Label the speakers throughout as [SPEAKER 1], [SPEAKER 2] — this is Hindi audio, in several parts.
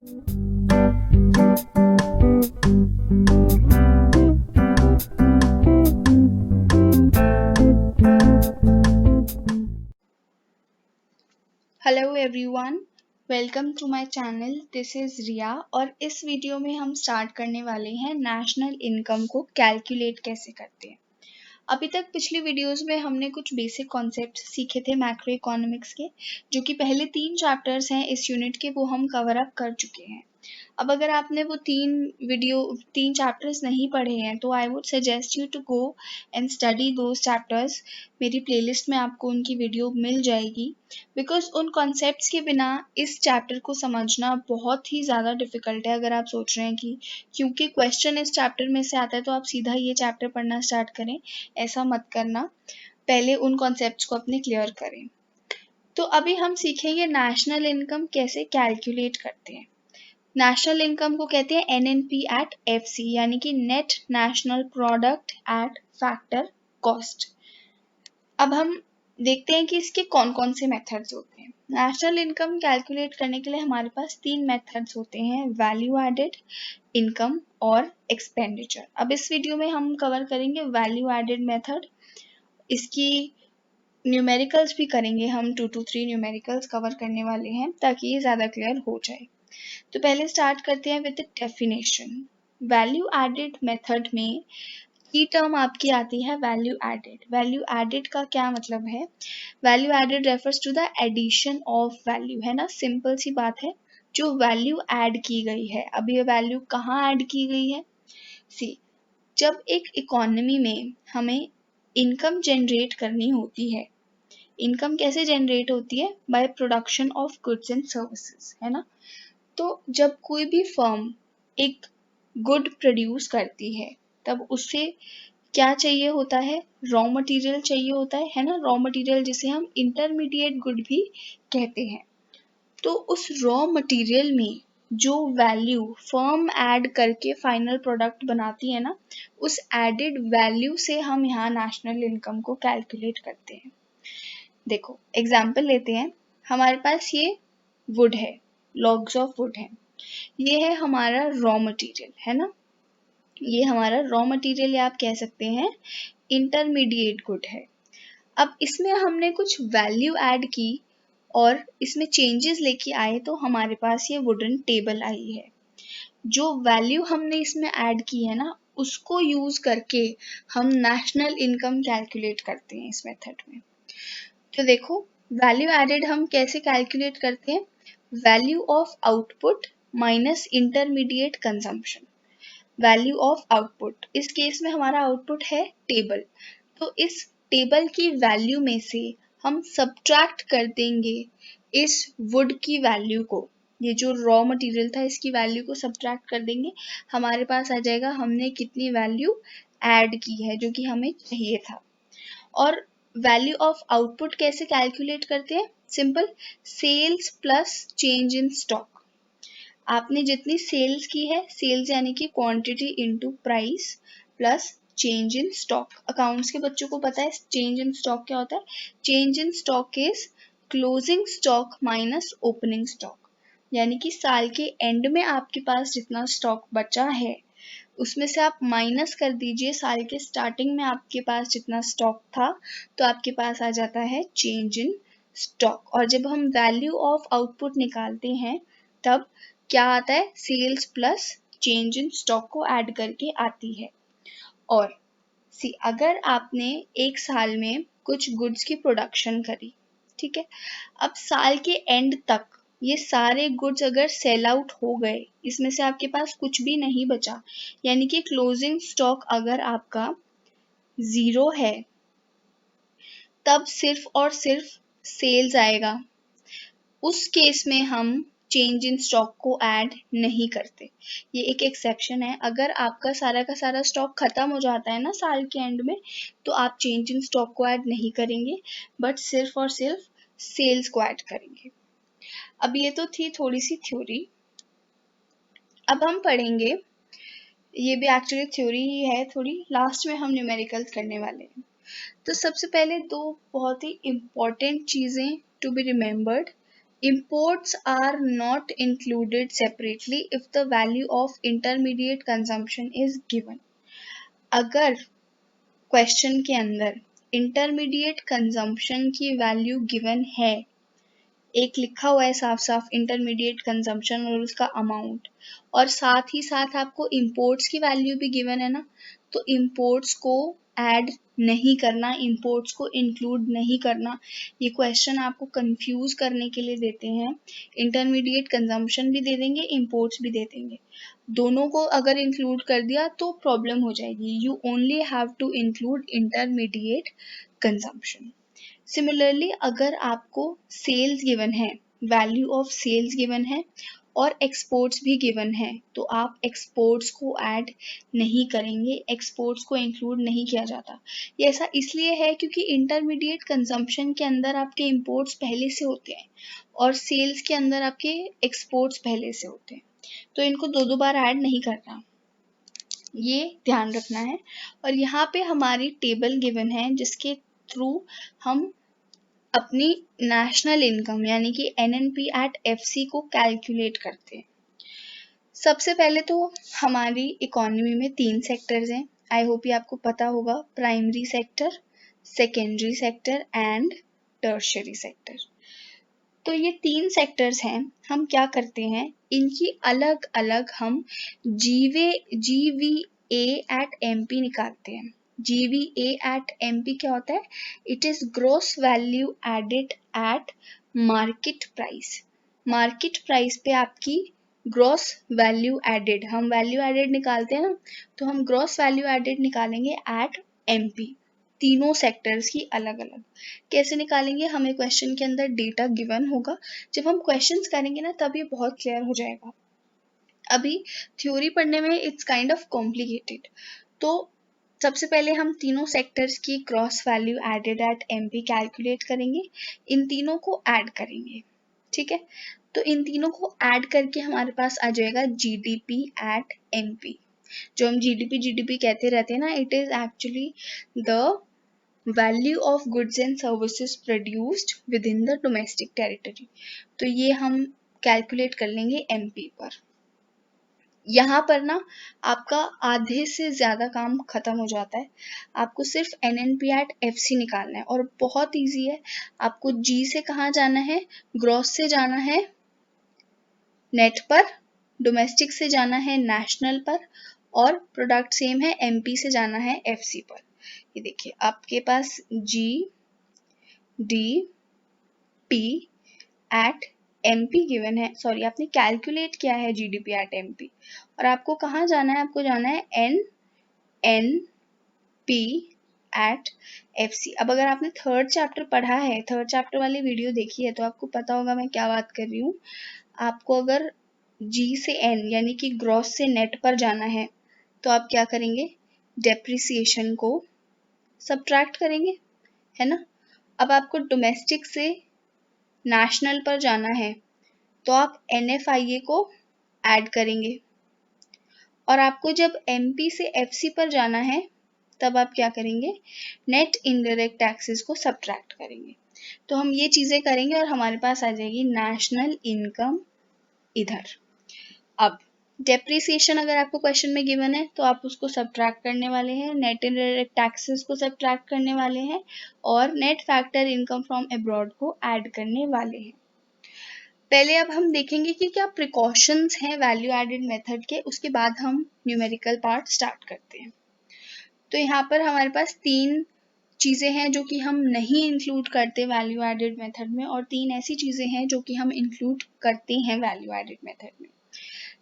[SPEAKER 1] Hello everyone, welcome to my channel. This is Riya और इस वीडियो में हम स्टार्ट करने वाले हैं नेशनल इनकम को कैलकुलेट कैसे करते हैं। अभी तक पिछली वीडियोस में हमने कुछ बेसिक कॉन्सेप्ट सीखे थे मैक्रो इकोनॉमिक्स के, जो कि पहले 3 चैप्टर्स हैं इस यूनिट के, वो हम कवर अप कर चुके हैं। अब अगर आपने वो 3 चैप्टर्स नहीं पढ़े हैं तो I would suggest you to go and study those chapters. मेरी प्लेलिस्ट में आपको उनकी वीडियो मिल जाएगी, बिकॉज उन कॉन्सेप्ट्स के बिना इस चैप्टर को समझना बहुत ही ज़्यादा डिफिकल्ट है। अगर आप सोच रहे हैं कि क्योंकि क्वेश्चन इस चैप्टर में से आता है तो आप सीधा ये चैप्टर पढ़ना स्टार्ट करें, ऐसा मत करना। पहले उन कॉन्सेप्ट्स को अपने क्लियर करें। तो अभी हम सीखेंगे नेशनल इनकम कैसे कैलकुलेट करते हैं। नेशनल इनकम को कहते हैं एनएनपी एट एफसी, यानी कि net national product at factor cost. अब हम देखते हैं कि इसके कौन कौन से मेथड्स होते हैं। नेशनल इनकम कैलकुलेट करने के लिए हमारे पास 3 मेथड्स होते हैं, वैल्यू एडेड, इनकम और एक्सपेंडिचर। अब इस वीडियो में हम कवर करेंगे वैल्यू एडेड मेथड। इसकी न्यूमेरिकल्स भी करेंगे, हम 2 to 3 न्यूमेरिकल्स कवर करने वाले हैं ताकि ये ज़्यादा क्लियर हो जाए। तो पहले स्टार्ट करते हैं with definition. Value added method में की टर्म आपकी आती है वैल्यू एडेड। वैल्यू एडेड का क्या मतलब है? Value added refers to the addition of value, है ना, सिंपल सी बात है, जो वैल्यू ऐड की गई है। अब ये वैल्यू कहाँ ऐड की गई है? सी, जब एक इकोनॉमी में हमें इनकम जनरेट करनी होती है, इनकम कैसे जनरेट होती है? By production of goods and services, है ना। तो जब कोई भी फर्म एक गुड प्रोड्यूस करती है तब उससे क्या चाहिए होता है? रॉ मटेरियल चाहिए होता है ना, रॉ मटेरियल जिसे हम इंटरमीडिएट गुड भी कहते हैं। तो उस रॉ मटेरियल में जो वैल्यू फर्म ऐड करके फाइनल प्रोडक्ट बनाती है ना, उस एडेड वैल्यू से हम यहाँ नेशनल इनकम को कैलकुलेट करते हैं। देखो एग्जाम्पल लेते हैं, हमारे पास ये वुड है, लॉग्स ऑफ वुड है, ये है हमारा रॉ मटेरियल, है ना। ये हमारा रॉ मटेरियल या आप कह सकते हैं इंटरमीडिएट गुड है। अब इसमें हमने कुछ वैल्यू ऐड की और इसमें चेंजेस लेके आए तो हमारे पास ये वुडन टेबल आई है। जो वैल्यू हमने इसमें ऐड की है ना, उसको यूज करके हम नेशनल इनकम कैलकुलेट करते हैं इस मेथड में। तो देखो वैल्यू एडेड हम कैसे कैलकुलेट करते हैं? Value of output minus intermediate consumption. Value of output, इस केस में हमारा आउटपुट है टेबल, तो इस टेबल की वैल्यू में से हम सब्ट्रैक्ट कर देंगे इस वुड की वैल्यू को। ये जो रॉ मटेरियल था इसकी वैल्यू को सब्ट्रैक्ट कर देंगे, हमारे पास आ जाएगा हमने कितनी वैल्यू ऐड की है जो कि हमें चाहिए था। और वैल्यू ऑफ आउटपुट कैसे कैलकुलेट करते हैं? Simple, sales plus change in stock. आपने जितनी सेल्स की है, सेल्स यानी कि quantity into price, plus change in stock. Accounts के बच्चों को पता है चेंज इन स्टॉक क्या होता है? Change in stock is closing stock minus opening stock, यानी कि साल के एंड में आपके पास जितना स्टॉक बचा है उसमें से आप माइनस कर दीजिए साल के स्टार्टिंग में आपके पास जितना स्टॉक था, तो आपके पास आ जाता है चेंज इन स्टॉक। और जब हम वैल्यू ऑफ आउटपुट निकालते हैं तब क्या आता है? Sales plus change in stock को ऐड करके आती है। और सी, अगर आपने एक साल में कुछ गुड्स की प्रोडक्शन करी, ठीक है, अब साल के एंड तक ये सारे गुड्स अगर सेल आउट हो गए, इसमें से आपके पास कुछ भी नहीं बचा, यानी कि क्लोजिंग स्टॉक अगर आपका 0 है, तब सिर्फ और सिर्फ सेल्स आएगा। उस केस में हम चेंज इन स्टॉक को ऐड नहीं करते। ये एक एक्सेप्शन है, अगर आपका सारा का सारा स्टॉक खत्म हो जाता है ना साल के एंड में, तो आप चेंज इन स्टॉक को ऐड नहीं करेंगे, बट सिर्फ और सिर्फ सेल्स को ऐड करेंगे। अब ये तो थी थोड़ी सी थ्योरी। अब हम पढ़ेंगे, ये भी एक्चुअली थ्योरी ही है थोड़ी, लास्ट में हम न्यूमेरिकल्स करने वाले हैं। तो सबसे पहले 2 बहुत ही इम्पॉर्टेंट चीज़ें to be remembered. Imports are not included separately if the value of intermediate consumption is given. अगर क्वेश्चन के अंदर इंटरमीडिएट कंजम्पशन की वैल्यू गिवन है, एक लिखा हुआ है साफ साफ इंटरमीडिएट कंजम्पशन और उसका अमाउंट, और साथ ही साथ आपको इंपोर्ट्स की वैल्यू भी गिवन है ना, तो इंपोर्ट्स को ऐड नहीं करना, इंपोर्ट्स को इंक्लूड नहीं करना। ये क्वेश्चन आपको कंफ्यूज करने के लिए देते हैं। इंटरमीडिएट कंजम्पशन भी दे देंगे, इंपोर्ट्स भी दे देंगे, दोनों को अगर इंक्लूड कर दिया तो प्रॉब्लम हो जाएगी। You only have to include intermediate consumption. Similarly अगर आपको सेल्स गिवन है, वैल्यू ऑफ सेल्स गिवन है और एक्सपोर्ट्स भी गिवन है, तो आप एक्सपोर्ट्स को ऐड नहीं करेंगे, एक्सपोर्ट्स को इंक्लूड नहीं किया जाता। ये ऐसा इसलिए है क्योंकि इंटरमीडिएट कंजम्पशन के अंदर आपके इंपोर्ट्स पहले से होते हैं और सेल्स के अंदर आपके एक्सपोर्ट्स पहले से होते हैं, तो इनको दो बार ऐड नहीं करना, ये ध्यान रखना है। और यहाँ पे हमारी टेबल गिवन है जिसके थ्रू हम अपनी नेशनल इनकम यानी कि एनएनपी एट एफसी को कैलकुलेट करते हैं। सबसे पहले तो हमारी इकोनॉमी में 3 सेक्टर्स हैं, आई होप ये आपको पता होगा, primary sector, secondary sector and tertiary sector. तो ये 3 सेक्टर्स हैं। हम क्या करते हैं, इनकी अलग अलग हम जीवीए एट एमपी निकालते हैं। GVA at MP क्या होता है, it is gross value added at market price. Market price पे आपकी ग्रॉस वैल्यू एडेड, हम वैल्यू एडेड निकालते हैं ना, तो हम ग्रॉस वैल्यू एडेड निकालेंगे एट MP। तीनों सेक्टर्स की अलग अलग कैसे निकालेंगे, हमें क्वेश्चन के अंदर डेटा गिवन होगा, जब हम क्वेश्चंस करेंगे ना तब ये बहुत क्लियर हो जाएगा। अभी थ्योरी पढ़ने में इट्स काइंड ऑफ कॉम्प्लिकेटेड। तो सबसे पहले हम तीनों सेक्टर्स की gross value added at MP calculate करेंगे, इन तीनों को ऐड करेंगे, ठीक है। तो इन तीनों को ऐड करके हमारे पास आ जाएगा GDP एट MP। जो हम GDP कहते रहते हैं ना, it is actually the value of goods and services produced with in the domestic territory. तो ये हम कैलकुलेट कर लेंगे MP पर। यहाँ पर ना आपका आधे से ज़्यादा काम खत्म हो जाता है, आपको सिर्फ NNP एट FC निकालना है और बहुत इजी है। आपको G से कहाँ जाना है, ग्रॉस से जाना है नेट पर, डोमेस्टिक से जाना है नेशनल पर, और प्रोडक्ट सेम है MP से जाना है FC पर। ये देखिए आपके पास GDP एट MP गिवन है, सॉरी आपने कैलकुलेट किया है GDP एट MP, और आपको कहाँ जाना है, आपको जाना है NNP एट FC। अब अगर आपने थर्ड चैप्टर पढ़ा है, थर्ड चैप्टर वाली वीडियो देखी है, तो आपको पता होगा मैं क्या बात कर रही हूँ। आपको अगर G से N यानी कि ग्रॉस से नेट पर जाना है, तो आप क्या करेंगे, डेप्रिसिएशन को सब्ट्रैक्ट करेंगे, है ना। अब आपको डोमेस्टिक से नेशनल पर जाना है, तो आप NFIA को ऐड करेंगे, और आपको जब MP से FC पर जाना है तब आप क्या करेंगे, नेट इनडायरेक्ट टैक्सेस को सब्ट्रैक्ट करेंगे। तो हम ये चीज़ें करेंगे और हमारे पास आ जाएगी नेशनल इनकम इधर। अब डेप्रिसिएशन अगर आपको क्वेश्चन में गिवन है तो आप उसको सब्ट्रैक्ट करने वाले हैं, नेट इनडायरेक्ट टैक्सेस को सब्ट्रैक्ट करने वाले हैं, और net factor income from abroad को ऐड करने वाले हैं। पहले अब हम देखेंगे कि क्या प्रिकॉशंस हैं वैल्यू एडेड मेथड के, उसके बाद हम न्यूमेरिकल पार्ट स्टार्ट करते हैं। तो यहाँ पर हमारे पास 3 चीज़ें हैं जो कि हम नहीं इंक्लूड करते वैल्यू एडेड मेथड में, और 3 ऐसी चीज़ें हैं जो कि हम इंक्लूड करते हैं वैल्यू एडेड मेथड में।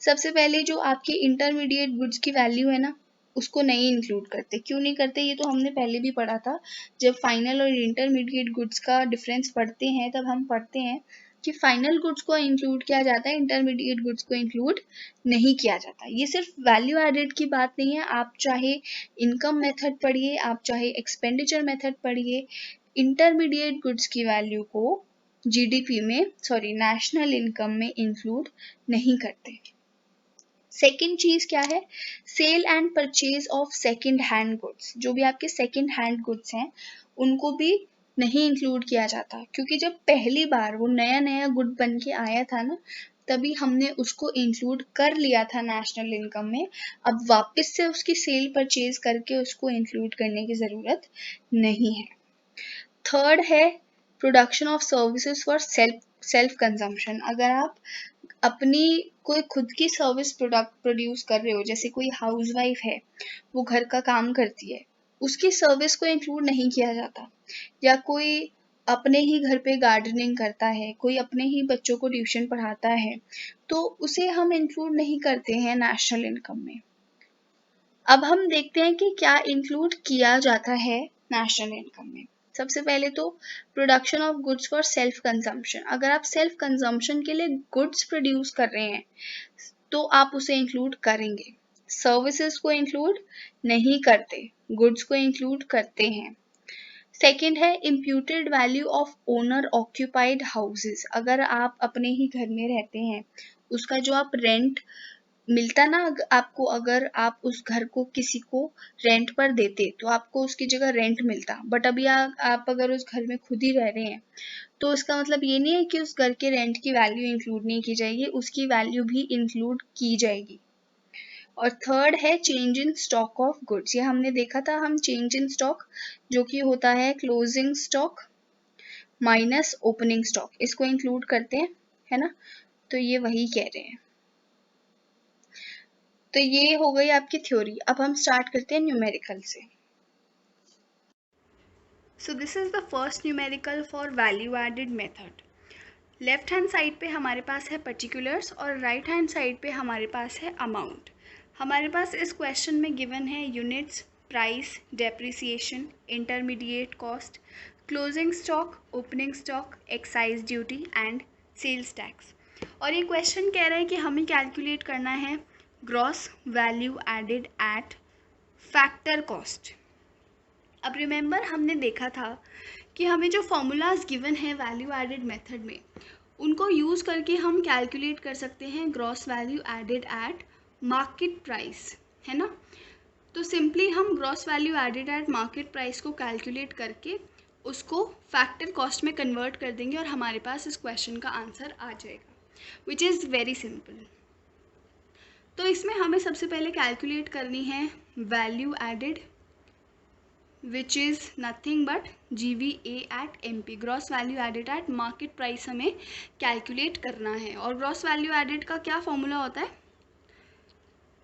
[SPEAKER 1] सबसे पहले जो आपके इंटरमीडिएट गुड्स की वैल्यू है ना, उसको नहीं इंक्लूड करते। क्यों नहीं करते, ये तो हमने पहले भी पढ़ा था। जब फाइनल और इंटरमीडिएट गुड्स का डिफरेंस पढ़ते हैं तब हम पढ़ते हैं कि फाइनल गुड्स को इंक्लूड किया जाता है, इंटरमीडिएट गुड्स को इंक्लूड नहीं किया जाता। ये सिर्फ वैल्यू एडेड की बात नहीं है, आप चाहे इनकम मेथड पढ़िए, आप चाहे एक्सपेंडिचर मेथड पढ़िए, इंटरमीडिएट गुड्स की वैल्यू को GDP में, सॉरी नेशनल इनकम में इंक्लूड नहीं करते। सेकेंड चीज क्या है, sale and purchase of second hand goods. जो भी आपके सेकेंड हैंड गुड्स हैं उनको भी नहीं इंक्लूड किया जाता, क्योंकि जब पहली बार वो नया नया गुड बन के आया था ना, तभी हमने उसको इंक्लूड कर लिया था नेशनल इनकम में। अब वापस से उसकी सेल परचेज करके उसको इंक्लूड करने की ज़रूरत नहीं है। थर्ड है production of services for self consumption. अगर आप अपनी कोई खुद की सर्विस प्रोडक्ट प्रोड्यूस कर रहे हो, जैसे कोई हाउसवाइफ है, वो घर का काम करती है, उसकी सर्विस को इंक्लूड नहीं किया जाता। या कोई अपने ही घर पे गार्डनिंग करता है, कोई अपने ही बच्चों को ट्यूशन पढ़ाता है, तो उसे हम इंक्लूड नहीं करते हैं नेशनल इनकम में। अब हम देखते हैं कि क्या इंक्लूड किया जाता है नेशनल इनकम में। सबसे पहले तो production of goods for self consumption. अगर आप सेल्फ कंजम्पशन के लिए गुड्स प्रोड्यूस कर रहे हैं तो आप उसे इंक्लूड करेंगे। सर्विसेज को इंक्लूड नहीं करते, गुड्स को इंक्लूड करते हैं। सेकेंड है imputed value of owner occupied houses. अगर आप अपने ही घर में रहते हैं, उसका जो आप रेंट मिलता ना आपको, अगर आप उस घर को किसी को रेंट पर देते तो आपको उसकी जगह रेंट मिलता, बट अभी आप अगर उस घर में खुद ही रह रहे हैं तो इसका मतलब ये नहीं है कि उस घर के रेंट की वैल्यू इंक्लूड नहीं की जाएगी, उसकी वैल्यू भी इंक्लूड की जाएगी। और थर्ड है change in stock of goods. ये हमने देखा था, हम चेंज इन स्टॉक जो कि होता है closing stock minus opening stock, इसको इंक्लूड करते हैं, है ना। तो ये वही कह रहे हैं। तो ये हो गई आपकी थ्योरी। अब हम स्टार्ट करते हैं न्यूमेरिकल से। So this is the first numerical for value added method. Left hand side पे हमारे पास है पर्टिकुलर्स और राइट हैंड साइड पे हमारे पास है अमाउंट। हमारे पास इस क्वेश्चन में गिवन है units, price, depreciation, intermediate cost, closing stock, opening stock, excise duty and sales tax. और ये क्वेश्चन कह रहा है कि हमें कैलकुलेट करना है gross value added at factor cost. अब रिमेंबर हमने देखा था कि हमें जो फॉर्मूलाज गिवन है वैल्यू एडेड मेथड में, उनको यूज़ करके हम कैलकुलेट कर सकते हैं gross value added at market price, है ना। तो सिंपली हम gross value added at market price को कैलकुलेट करके उसको फैक्टर कॉस्ट में कन्वर्ट कर देंगे और हमारे पास इस क्वेश्चन का आंसर आ जाएगा, विच इज़ वेरी सिंपल। तो इसमें हमें सबसे पहले कैलकुलेट करनी है value added, which is nothing but GVA eight MP, gross value added at market price हमें कैलकुलेट करना है। और ग्रॉस वैल्यू एडेड का क्या फॉर्मूला होता है?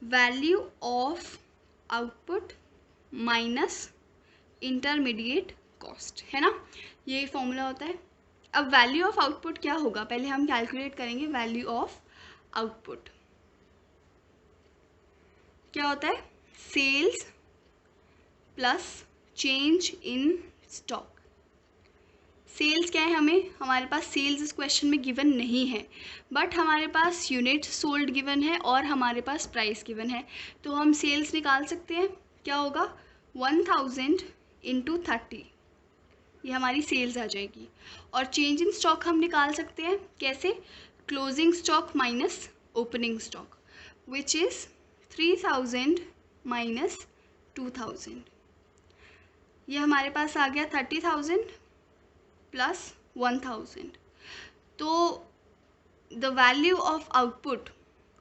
[SPEAKER 1] Value of output minus intermediate cost, है ना, ये फॉर्मूला होता है। अब वैल्यू ऑफ आउटपुट क्या होगा, पहले हम कैलकुलेट करेंगे वैल्यू ऑफ आउटपुट। क्या होता है? Sales plus change in stock. Sales क्या है, हमारे पास सेल्स इस क्वेश्चन में गिवन नहीं है, बट हमारे पास यूनिट सोल्ड गिवन है और हमारे पास प्राइस गिवन है। तो हम सेल्स निकाल सकते हैं, क्या होगा 1000 इंटू 30, ये हमारी सेल्स आ जाएगी। और चेंज इन स्टॉक हम निकाल सकते हैं कैसे, closing stock minus opening stock, which is 3000 minus 2000। ये हमारे पास आ गया 30,000 प्लस 1000। तो the value of output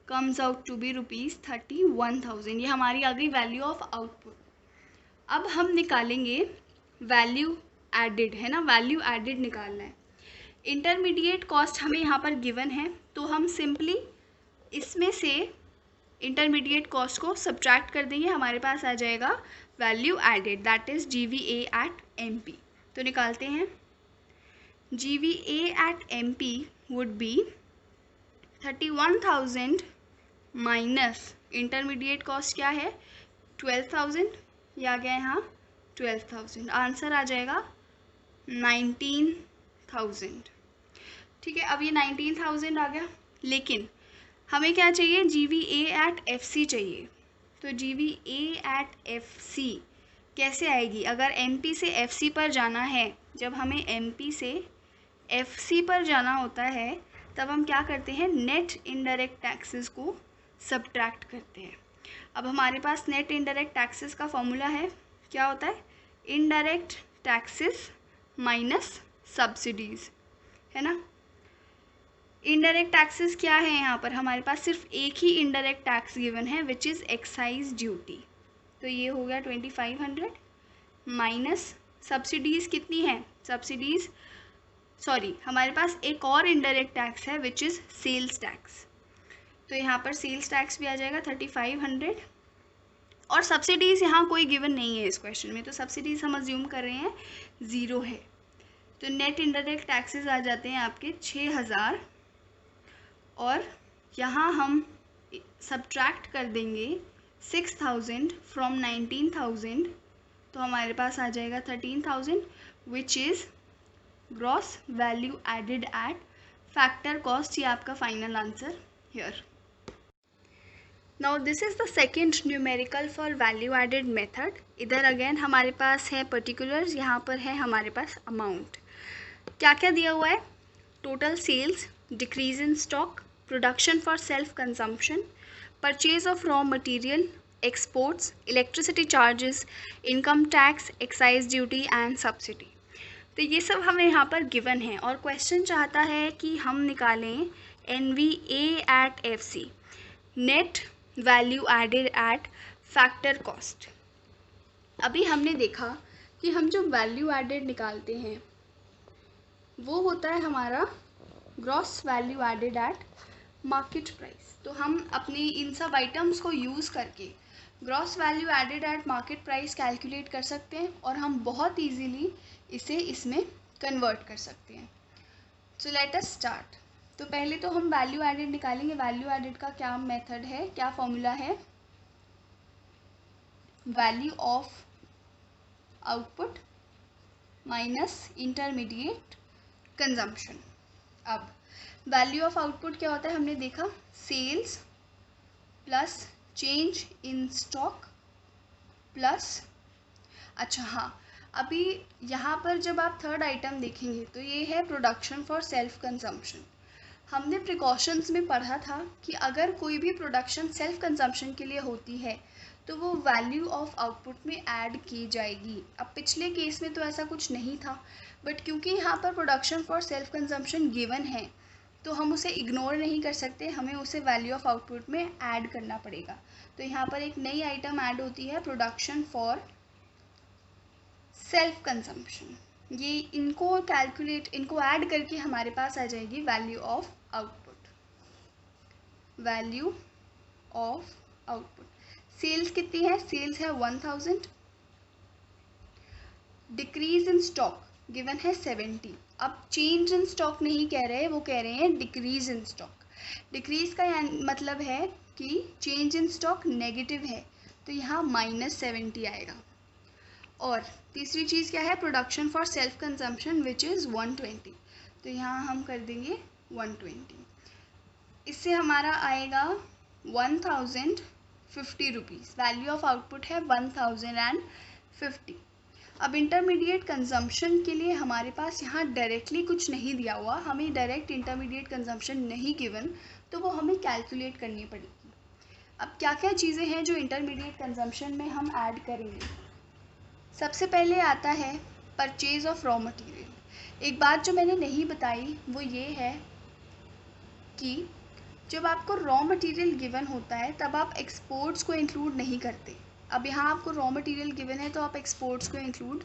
[SPEAKER 1] comes out to be ₹31,000। ये हमारी आ गई वैल्यू ऑफ आउटपुट। अब हम निकालेंगे वैल्यू एडेड, है ना, वैल्यू एडेड निकालना है। इंटरमीडिएट कॉस्ट हमें यहाँ पर गिवन है, तो हम सिंपली इसमें से इंटरमीडिएट कॉस्ट को सब्ट्रैक्ट कर देंगे, हमारे पास आ जाएगा value added, that is GVA eight MP। तो निकालते हैं, GVA eight MP would be 31,000 minus intermediate cost क्या है 12,000, ये आ गया यहाँ 12,000, आंसर आ जाएगा 19,000। ठीक है, अब ये 19,000 आ गया, लेकिन हमें क्या चाहिए, GVA एट FC चाहिए। तो GVA एट FC कैसे आएगी, अगर MP से FC पर जाना है, जब हमें MP से FC पर जाना होता है तब हम क्या करते हैं, नेट इनडायरेक्ट टैक्सेस को सब्ट्रैक्ट करते हैं। अब हमारे पास नेट इनडायरेक्ट टैक्सेस का फॉर्मूला है, क्या होता है, इनडायरेक्ट टैक्सेस माइनस सब्सिडीज़, है ना। इनडायरेक्ट टैक्सेस क्या है यहाँ पर, हमारे पास सिर्फ एक ही इनडायरेक्ट टैक्स गिवन है विच इज़ एक्साइज ड्यूटी। तो ये हो गया 2500 माइनस सब्सिडीज़ कितनी है, सब्सिडीज़ सॉरी हमारे पास एक और इनडायरेक्ट टैक्स है विच इज़ सेल्स टैक्स। तो यहाँ पर सेल्स टैक्स भी आ जाएगा 3500 और सब्सिडीज़ यहाँ कोई गिवन नहीं है इस क्वेश्चन में, तो सब्सिडीज़ हम अज्यूम कर रहे हैं 0 है। तो नेट इनडायरेक्ट टैक्सेस आ जाते हैं आपके 6000 और यहाँ हम सब्ट्रैक्ट कर देंगे 6000 फ्रॉम 19000, तो हमारे पास आ जाएगा 13000 which is gross value added at factor cost. ये आपका final answer here. Now this is the second numerical for value added method. इधर अगेन हमारे पास है पर्टिकुलर्स, यहाँ पर है हमारे पास अमाउंट। क्या क्या दिया हुआ है, total sales, decrease in stock, production for self consumption, purchase of raw material, exports, electricity charges, income tax, excise duty and subsidy. तो ये सब हमें यहाँ पर गिवन है और क्वेश्चन चाहता है कि हम निकालें NVA at FC, net value added at factor cost. अभी हमने देखा कि हम जो वैल्यू एडेड निकालते हैं वो होता है हमारा gross value added at market price. तो हम अपने इन सब आइटम्स को यूज़ करके gross value added at market price calculate कर सकते हैं और हम बहुत इजीली इसे इसमें कन्वर्ट कर सकते हैं। So let us start. तो पहले तो हम वैल्यू एडेड निकालेंगे। वैल्यू एडेड का क्या मेथड है, क्या फॉर्मूला है, value of output minus intermediate consumption. अब वैल्यू ऑफ आउटपुट क्या होता है, हमने देखा sales plus change in stock plus, अच्छा हाँ, अभी यहाँ पर जब आप थर्ड आइटम देखेंगे तो ये है प्रोडक्शन फॉर सेल्फ कंजम्पशन। हमने प्रिकॉशंस में पढ़ा था कि अगर कोई भी प्रोडक्शन सेल्फ कंजम्पशन के लिए होती है तो वो वैल्यू ऑफ आउटपुट में ऐड की जाएगी। अब पिछले केस में तो ऐसा कुछ नहीं था, बट क्योंकि यहाँ पर production for self consumption given है तो हम उसे इग्नोर नहीं कर सकते, हमें उसे वैल्यू ऑफ आउटपुट में ऐड करना पड़ेगा। तो यहाँ पर एक नई आइटम ऐड होती है, प्रोडक्शन फॉर सेल्फ कंजम्पशन। ये इनको ऐड करके हमारे पास आ जाएगी value of output. Value of output sales कितनी है, सेल्स है 1000, डिक्रीज इन स्टॉक गिवन है 70। अब चेंज इन स्टॉक नहीं कह रहे, वो कह रहे हैं डिक्रीज इन स्टॉक। डिक्रीज का मतलब है कि चेंज इन स्टॉक नेगेटिव है, तो यहाँ -70 आएगा। और तीसरी चीज़ क्या है, production for self consumption which is 120, तो यहाँ हम कर देंगे 120। इससे हमारा आएगा 1050 रुपीज़। वैल्यू ऑफ आउटपुट है 1050। अब इंटरमीडिएट कंजम्पशन के लिए हमारे पास यहाँ डायरेक्टली कुछ नहीं दिया हुआ, हमें डायरेक्ट इंटरमीडिएट कंजम्पशन नहीं गिवन, तो वो हमें कैलकुलेट करनी पड़ेगी। अब क्या क्या चीज़ें हैं जो इंटरमीडिएट कंजम्पशन में हम ऐड करेंगे। सबसे पहले आता है परचेज ऑफ रॉ मटेरियल। एक बात जो मैंने नहीं बताई वो ये है कि जब आपको रॉ मटेरियल गिवन होता है तब आप एक्सपोर्ट्स को इंक्लूड नहीं करते। अब यहाँ आपको रॉ मटेरियल गिवन है तो आप एक्सपोर्ट्स को इंक्लूड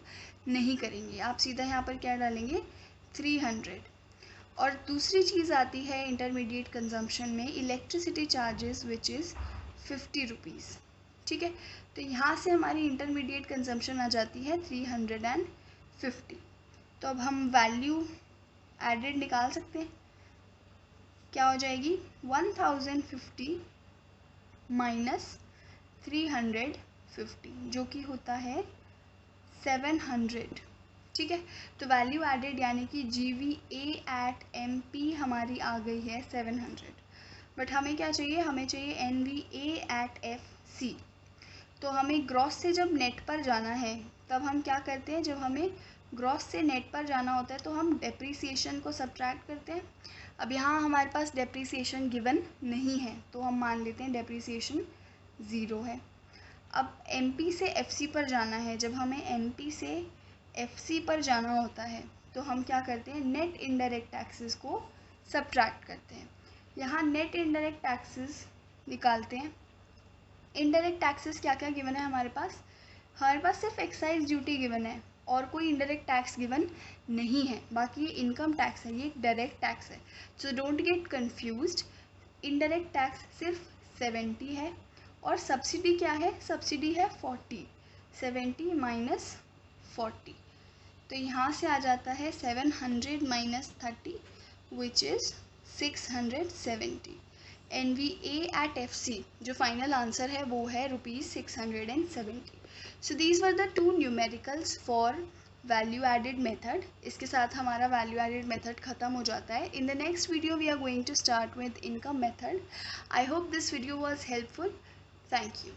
[SPEAKER 1] नहीं करेंगे, आप सीधा यहाँ पर क्या डालेंगे 300। और दूसरी चीज़ आती है इंटरमीडिएट कंजम्पशन में electricity charges which is 50 rupees. ठीक है, तो यहाँ से हमारी इंटरमीडिएट कंजम्पशन आ जाती है 350। तो अब हम वैल्यू एडेड निकाल सकते हैं, क्या हो जाएगी 1050 माइनस 350 जो कि होता है 700। ठीक है, तो वैल्यू एडेड यानी कि GVA एट MP हमारी आ गई है 700। बट हमें क्या चाहिए, हमें चाहिए NVA एट FC। तो हमें ग्रॉस से जब नेट पर जाना है तब हम क्या करते हैं, जब हमें ग्रॉस से नेट पर जाना होता है तो हम डेप्रीसिएशन को सब्ट्रैक्ट करते हैं। अब यहाँ हमारे पास डेप्रीसिएशन गिवन नहीं है तो हम मान लेते हैं डेप्रीसिएशन 0 है। अब MP से FC पर जाना है, जब हमें MP से FC पर जाना होता है तो हम क्या करते हैं, नेट इनडायरेक्ट टैक्सेस को सब्ट्रैक्ट करते हैं। यहाँ नेट इनडायरेक्ट टैक्सेस निकालते हैं। इनडायरेक्ट टैक्सेस क्या क्या गिवन है हमारे पास सिर्फ एक्साइज ड्यूटी गिवन है और कोई इनडायरेक्ट टैक्स गिवन नहीं है। बाकी ये इनकम टैक्स है, ये एक डायरेक्ट टैक्स है, so don't get confused. Indirect tax सिर्फ 70 है और सब्सिडी क्या है, सब्सिडी है 40, 70 माइनस 40, तो यहाँ से आ जाता है 700 minus 30 which is 670। NVA at FC जो फाइनल आंसर है वो है ₹670। So these were the two numericals for value added method. इसके साथ हमारा वैल्यू एडेड मेथड ख़त्म हो जाता है। In the next video we are going to start with income method. I hope this video was helpful. Thank you.